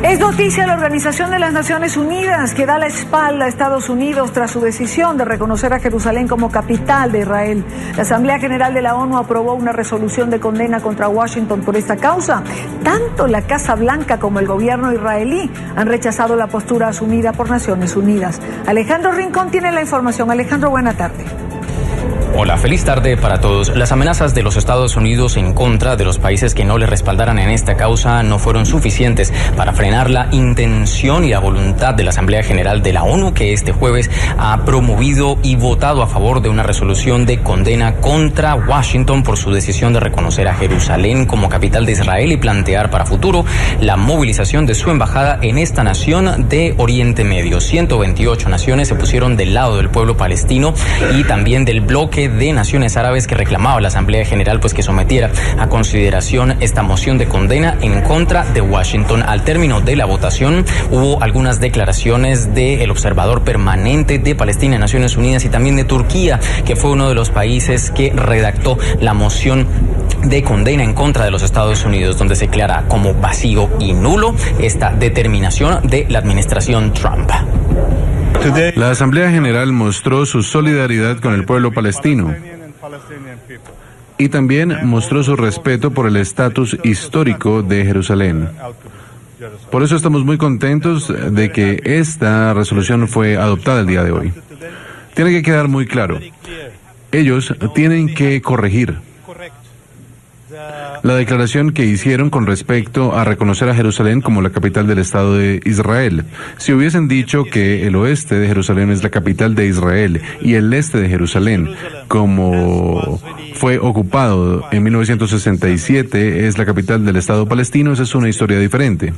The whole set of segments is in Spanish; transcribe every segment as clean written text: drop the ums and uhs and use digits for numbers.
Es noticia la Organización de las Naciones Unidas, que da la espalda a Estados Unidos tras su decisión de reconocer a Jerusalén como capital de Israel. La Asamblea General de la ONU aprobó una resolución de condena contra Washington por esta causa. Tanto la Casa Blanca como el gobierno israelí han rechazado la postura asumida por Naciones Unidas. Alejandro Rincón tiene la información. Alejandro, buena tarde. Hola, feliz tarde para todos. Las amenazas de los Estados Unidos en contra de los países que no les respaldaran en esta causa no fueron suficientes para frenar la intención y la voluntad de la Asamblea General de la ONU, que este jueves ha promovido y votado a favor de una resolución de condena contra Washington por su decisión de reconocer a Jerusalén como capital de Israel y plantear para futuro la movilización de su embajada en esta nación de Oriente Medio. 128 naciones se pusieron del lado del pueblo palestino y también del bloque de naciones árabes que reclamaba la Asamblea General pues que sometiera a consideración esta moción de condena en contra de Washington. Al término de la votación hubo algunas declaraciones del observador permanente de Palestina en Naciones Unidas y también de Turquía, que fue uno de los países que redactó la moción de condena en contra de los Estados Unidos, donde se declara como vacío y nulo esta determinación de la administración Trump. La Asamblea General mostró su solidaridad con el pueblo palestino y también mostró su respeto por el estatus histórico de Jerusalén. Por eso estamos muy contentos de que esta resolución fue adoptada el día de hoy. Tiene que quedar muy claro, ellos tienen que corregir la declaración que hicieron con respecto a reconocer a Jerusalén como la capital del Estado de Israel. Si hubiesen dicho que el oeste de Jerusalén es la capital de Israel y el este de Jerusalén, como fue ocupado en 1967, es la capital del Estado palestino, esa es una historia diferente.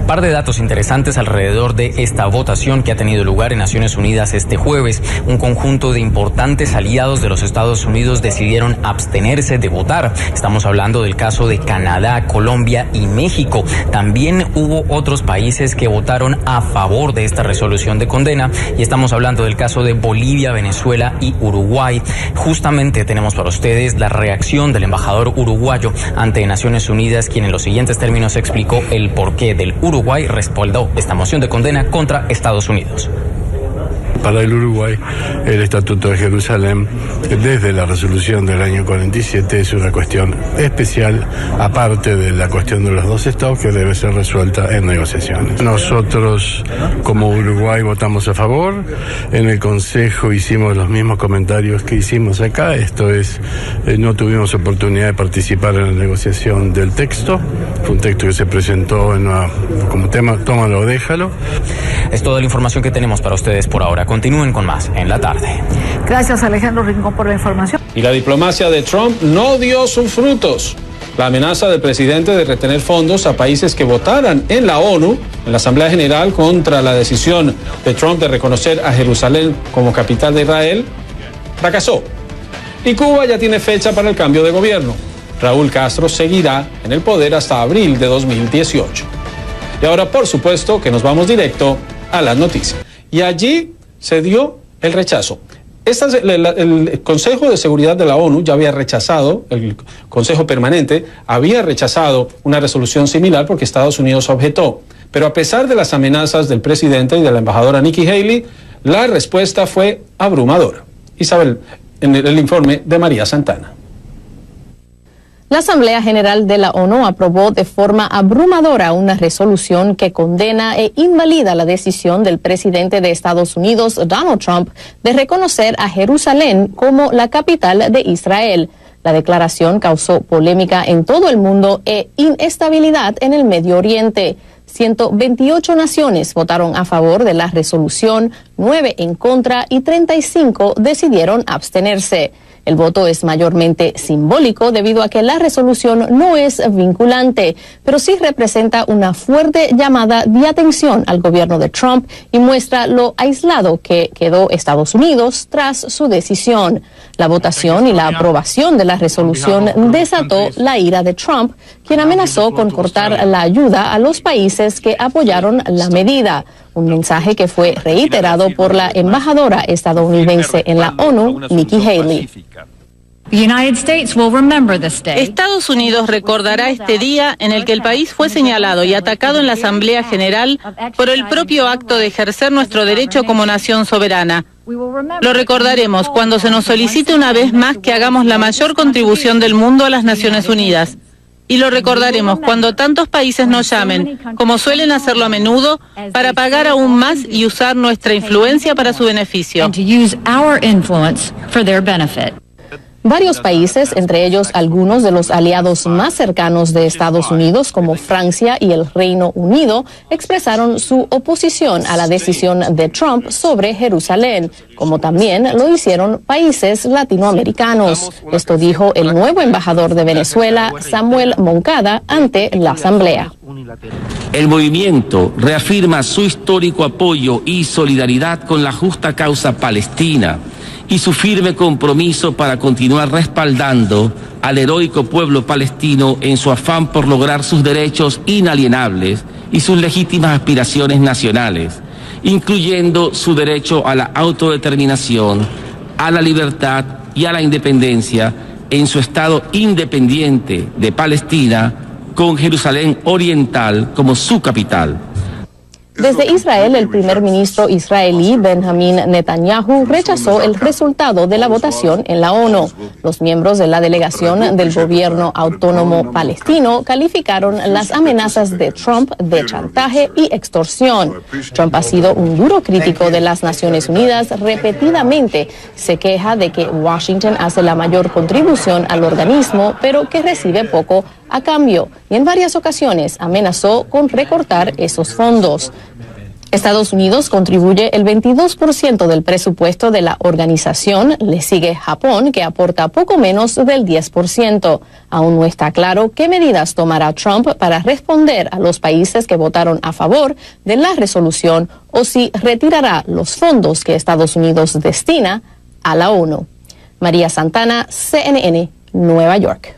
Par de datos interesantes alrededor de esta votación que ha tenido lugar en Naciones Unidas este jueves. Un conjunto de importantes aliados de los Estados Unidos decidieron abstenerse de votar. Estamos hablando del caso de Canadá, Colombia y México. También hubo otros países que votaron a favor de esta resolución de condena y estamos hablando del caso de Bolivia, Venezuela y Uruguay. Justamente tenemos para ustedes la reacción del embajador uruguayo ante Naciones Unidas, quien en los siguientes términos explicó el porqué del Uruguay respaldó esta moción de condena contra Estados Unidos. Para el Uruguay, el Estatuto de Jerusalén, desde la resolución del año 47, es una cuestión especial, aparte de la cuestión de los dos estados, que debe ser resuelta en negociaciones. Nosotros, como Uruguay, votamos a favor. En el Consejo hicimos los mismos comentarios que hicimos acá. Esto es, no tuvimos oportunidad de participar en la negociación del texto. Fue un texto que se presentó como tema, tómalo o déjalo. Es toda la información que tenemos para ustedes por ahora. Continúen con más en la tarde. Gracias, Alejandro Rincón, por la información. Y la diplomacia de Trump no dio sus frutos. La amenaza del presidente de retener fondos a países que votaran en la ONU, en la Asamblea General, contra la decisión de Trump de reconocer a Jerusalén como capital de Israel, fracasó. Y Cuba ya tiene fecha para el cambio de gobierno. Raúl Castro seguirá en el poder hasta abril de 2018. Y ahora, por supuesto, que nos vamos directo a las noticias. Y allí se dio el rechazo. El Consejo de Seguridad de la ONU ya había rechazado, el Consejo Permanente había rechazado una resolución similar porque Estados Unidos objetó. Pero a pesar de las amenazas del presidente y de la embajadora Nikki Haley, la respuesta fue abrumadora. Isabel, en el informe de María Santana. La Asamblea General de la ONU aprobó de forma abrumadora una resolución que condena e invalida la decisión del presidente de Estados Unidos, Donald Trump, de reconocer a Jerusalén como la capital de Israel. La declaración causó polémica en todo el mundo e inestabilidad en el Medio Oriente. 128 naciones votaron a favor de la resolución, 9 en contra y 35 decidieron abstenerse. El voto es mayormente simbólico debido a que la resolución no es vinculante, pero sí representa una fuerte llamada de atención al gobierno de Trump y muestra lo aislado que quedó Estados Unidos tras su decisión. La votación y la aprobación de la resolución desató la ira de Trump, quien amenazó con cortar la ayuda a los países que apoyaron la medida. Un mensaje que fue reiterado por la embajadora estadounidense en la ONU, Nikki Haley. Estados Unidos recordará este día en el que el país fue señalado y atacado en la Asamblea General por el propio acto de ejercer nuestro derecho como nación soberana. Lo recordaremos cuando se nos solicite una vez más que hagamos la mayor contribución del mundo a las Naciones Unidas. Y lo recordaremos cuando tantos países nos llamen, como suelen hacerlo a menudo, para pagar aún más y usar nuestra influencia para su beneficio. Varios países, entre ellos algunos de los aliados más cercanos de Estados Unidos, como Francia y el Reino Unido, expresaron su oposición a la decisión de Trump sobre Jerusalén, como también lo hicieron países latinoamericanos. Esto dijo el nuevo embajador de Venezuela, Samuel Moncada, ante la Asamblea. El movimiento reafirma su histórico apoyo y solidaridad con la justa causa palestina y su firme compromiso para continuar respaldando al heroico pueblo palestino en su afán por lograr sus derechos inalienables y sus legítimas aspiraciones nacionales, incluyendo su derecho a la autodeterminación, a la libertad y a la independencia en su Estado independiente de Palestina, con Jerusalén Oriental como su capital. Desde Israel, el primer ministro israelí Benjamin Netanyahu rechazó el resultado de la votación en la ONU. Los miembros de la delegación del gobierno autónomo palestino calificaron las amenazas de Trump de chantaje y extorsión. Trump ha sido un duro crítico de las Naciones Unidas. Repetidamente se queja de que Washington hace la mayor contribución al organismo, pero que recibe poco a cambio, y en varias ocasiones amenazó con recortar esos fondos. Estados Unidos contribuye el 22% del presupuesto de la organización, le sigue Japón, que aporta poco menos del 10%. Aún no está claro qué medidas tomará Trump para responder a los países que votaron a favor de la resolución o si retirará los fondos que Estados Unidos destina a la ONU. María Santana, CNN, Nueva York.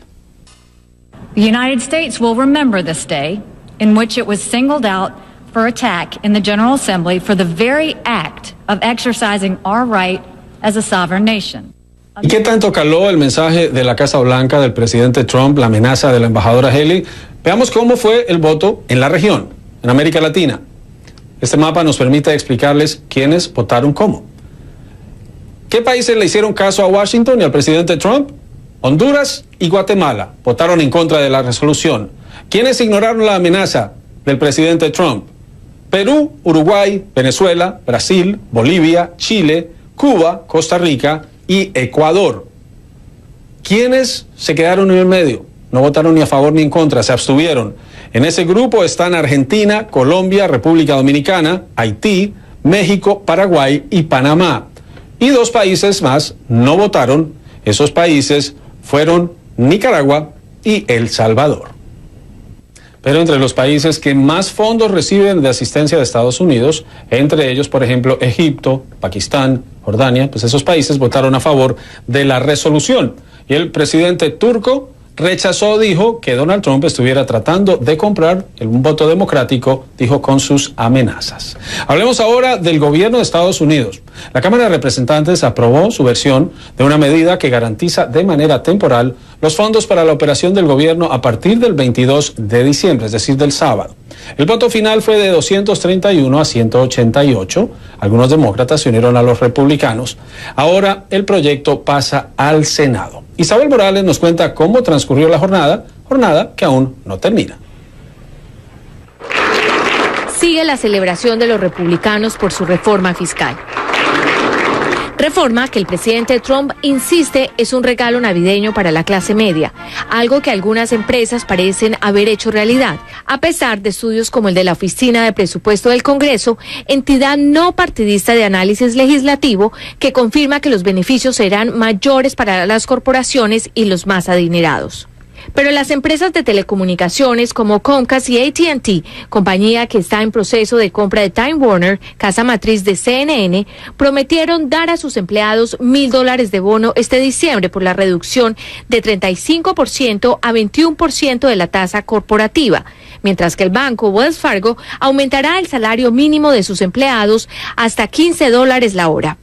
The United States will remember this day in which it was singled out for attack in the General Assembly for the very act of exercising our right as a sovereign nation. ¿Y qué tanto caló el mensaje de la Casa Blanca del presidente Trump, la amenaza de la embajadora Haley? Veamos cómo fue el voto en la región, en América Latina. Este mapa nos permite explicarles quiénes votaron cómo. ¿Qué países le hicieron caso a Washington y al presidente Trump? Honduras y Guatemala votaron en contra de la resolución. ¿Quiénes ignoraron la amenaza del presidente Trump? Perú, Uruguay, Venezuela, Brasil, Bolivia, Chile, Cuba, Costa Rica y Ecuador. ¿Quiénes se quedaron en el medio? No votaron ni a favor ni en contra, se abstuvieron. En ese grupo están Argentina, Colombia, República Dominicana, Haití, México, Paraguay y Panamá. Y 2 países más no votaron. Esos países fueron Nicaragua y El Salvador. Pero entre los países que más fondos reciben de asistencia de Estados Unidos, entre ellos, por ejemplo, Egipto, Pakistán, Jordania, pues esos países votaron a favor de la resolución. Y el presidente turco rechazó, dijo que Donald Trump estuviera tratando de comprar un voto democrático, dijo, con sus amenazas. Hablemos ahora del gobierno de Estados Unidos. La Cámara de Representantes aprobó su versión de una medida que garantiza de manera temporal los fondos para la operación del gobierno a partir del 22 de diciembre, es decir, del sábado. El voto final fue de 231 a 188. Algunos demócratas se unieron a los republicanos. Ahora el proyecto pasa al Senado. Isabel Morales nos cuenta cómo transcurrió la jornada que aún no termina. Sigue la celebración de los republicanos por su reforma fiscal. Reforma que el presidente Trump insiste es un regalo navideño para la clase media, algo que algunas empresas parecen haber hecho realidad, a pesar de estudios como el de la Oficina de Presupuesto del Congreso, entidad no partidista de análisis legislativo, que confirma que los beneficios serán mayores para las corporaciones y los más adinerados. Pero las empresas de telecomunicaciones como Comcast y AT&T, compañía que está en proceso de compra de Time Warner, casa matriz de CNN, prometieron dar a sus empleados $1,000 de bono este diciembre por la reducción de 35% a 21% de la tasa corporativa, mientras que el banco Wells Fargo aumentará el salario mínimo de sus empleados hasta $15 la hora.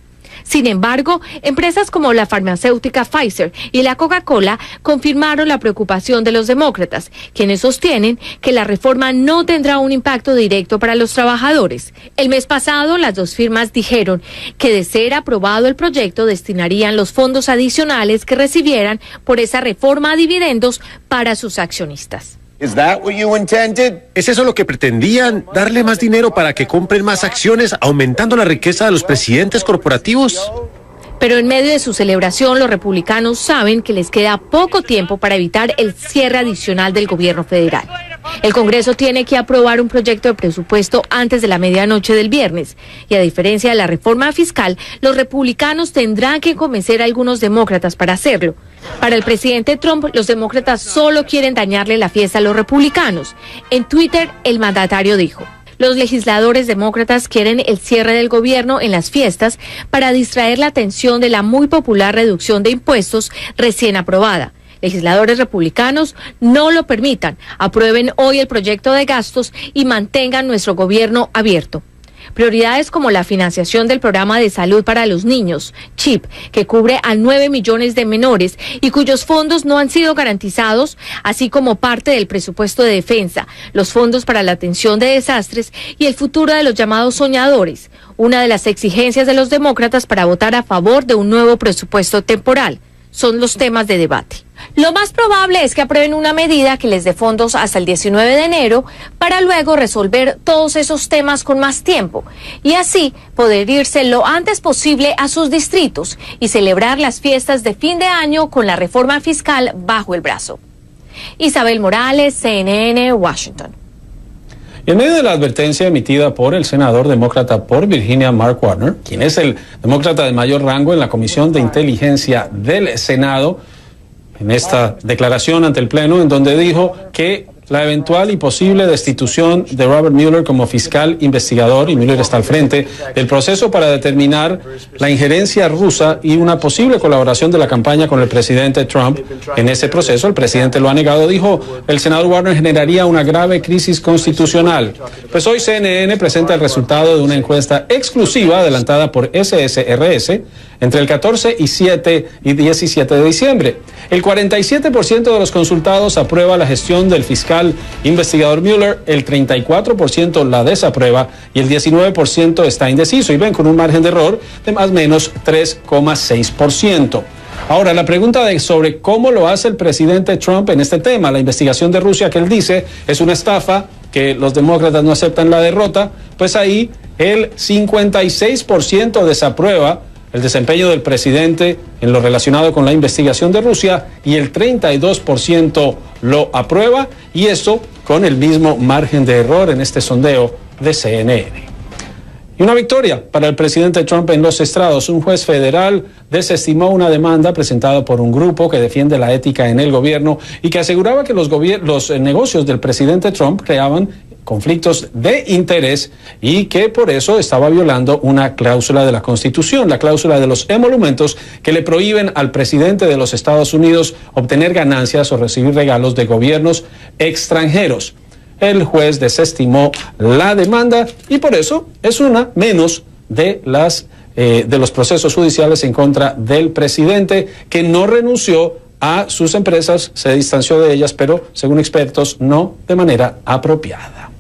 Sin embargo, empresas como la farmacéutica Pfizer y la Coca-Cola confirmaron la preocupación de los demócratas, quienes sostienen que la reforma no tendrá un impacto directo para los trabajadores. El mes pasado, las dos firmas dijeron que de ser aprobado el proyecto destinarían los fondos adicionales que recibieran por esa reforma a dividendos para sus accionistas. ¿Es eso lo que pretendían? ¿Darle más dinero para que compren más acciones, aumentando la riqueza de los presidentes corporativos? Pero en medio de su celebración, los republicanos saben que les queda poco tiempo para evitar el cierre adicional del gobierno federal. El Congreso tiene que aprobar un proyecto de presupuesto antes de la medianoche del viernes. Y a diferencia de la reforma fiscal, los republicanos tendrán que convencer a algunos demócratas para hacerlo. Para el presidente Trump, los demócratas solo quieren dañarle la fiesta a los republicanos. En Twitter, el mandatario dijo: los legisladores demócratas quieren el cierre del gobierno en las fiestas para distraer la atención de la muy popular reducción de impuestos recién aprobada. Legisladores republicanos no lo permitan, aprueben hoy el proyecto de gastos y mantengan nuestro gobierno abierto. Prioridades como la financiación del programa de salud para los niños, CHIP, que cubre a 9 millones de menores y cuyos fondos no han sido garantizados, así como parte del presupuesto de defensa, los fondos para la atención de desastres y el futuro de los llamados soñadores, una de las exigencias de los demócratas para votar a favor de un nuevo presupuesto temporal. Son los temas de debate. Lo más probable es que aprueben una medida que les dé fondos hasta el 19 de enero para luego resolver todos esos temas con más tiempo y así poder irse lo antes posible a sus distritos y celebrar las fiestas de fin de año con la reforma fiscal bajo el brazo. Isabel Morales, CNN, Washington. Y en medio de la advertencia emitida por el senador demócrata por Virginia, Mark Warner, quien es el demócrata de mayor rango en la Comisión de Inteligencia del Senado, en esta declaración ante el Pleno, en donde dijo que la eventual y posible destitución de Robert Mueller como fiscal investigador, y Mueller está al frente del proceso para determinar la injerencia rusa y una posible colaboración de la campaña con el presidente Trump en ese proceso. El presidente lo ha negado, dijo el senador Warner, generaría una grave crisis constitucional. Pues hoy CNN presenta el resultado de una encuesta exclusiva adelantada por SSRS entre el 14 y 17 de diciembre. El 47% de los consultados aprueba la gestión del fiscal investigador Mueller, el 34% la desaprueba y el 19% está indeciso, y ven con un margen de error de más o menos 3,6%. Ahora, la pregunta sobre cómo lo hace el presidente Trump en este tema, la investigación de Rusia, que él dice es una estafa, que los demócratas no aceptan la derrota, pues ahí el 56% desaprueba el desempeño del presidente en lo relacionado con la investigación de Rusia y el 32% lo aprueba, y eso con el mismo margen de error en este sondeo de CNN. Y una victoria para el presidente Trump en los estrados. Un juez federal desestimó una demanda presentada por un grupo que defiende la ética en el gobierno y que aseguraba que los negocios del presidente Trump creaban conflictos de interés y que por eso estaba violando una cláusula de la Constitución, la cláusula de los emolumentos, que le prohíben al presidente de los Estados Unidos obtener ganancias o recibir regalos de gobiernos extranjeros. El juez desestimó la demanda y por eso es una menos de los procesos judiciales en contra del presidente, que no renunció a sus empresas, se distanció de ellas, pero según expertos no de manera apropiada.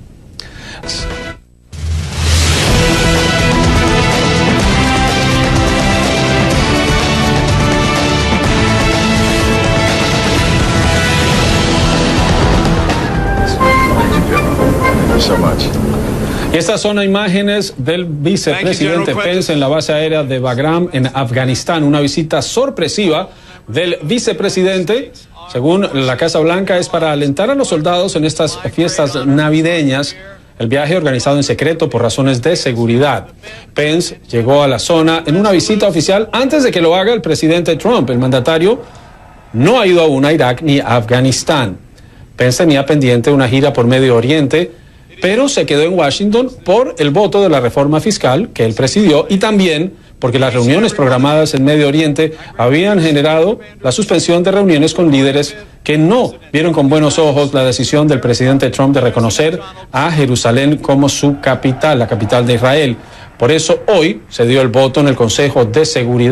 Y estas son imágenes del vicepresidente Pence en la base aérea de Bagram en Afganistán, una visita sorpresiva del vicepresidente. Según la Casa Blanca, es para alentar a los soldados en estas fiestas navideñas. El viaje organizado en secreto por razones de seguridad. Pence llegó a la zona en una visita oficial antes de que lo haga el presidente Trump. El mandatario no ha ido aún a Irak ni a Afganistán. Pence tenía pendiente una gira por Medio Oriente, pero se quedó en Washington por el voto de la reforma fiscal que él presidió y también porque las reuniones programadas en Medio Oriente habían generado la suspensión de reuniones con líderes que no vieron con buenos ojos la decisión del presidente Trump de reconocer a Jerusalén como su capital, la capital de Israel. Por eso hoy se dio el voto en el Consejo de Seguridad.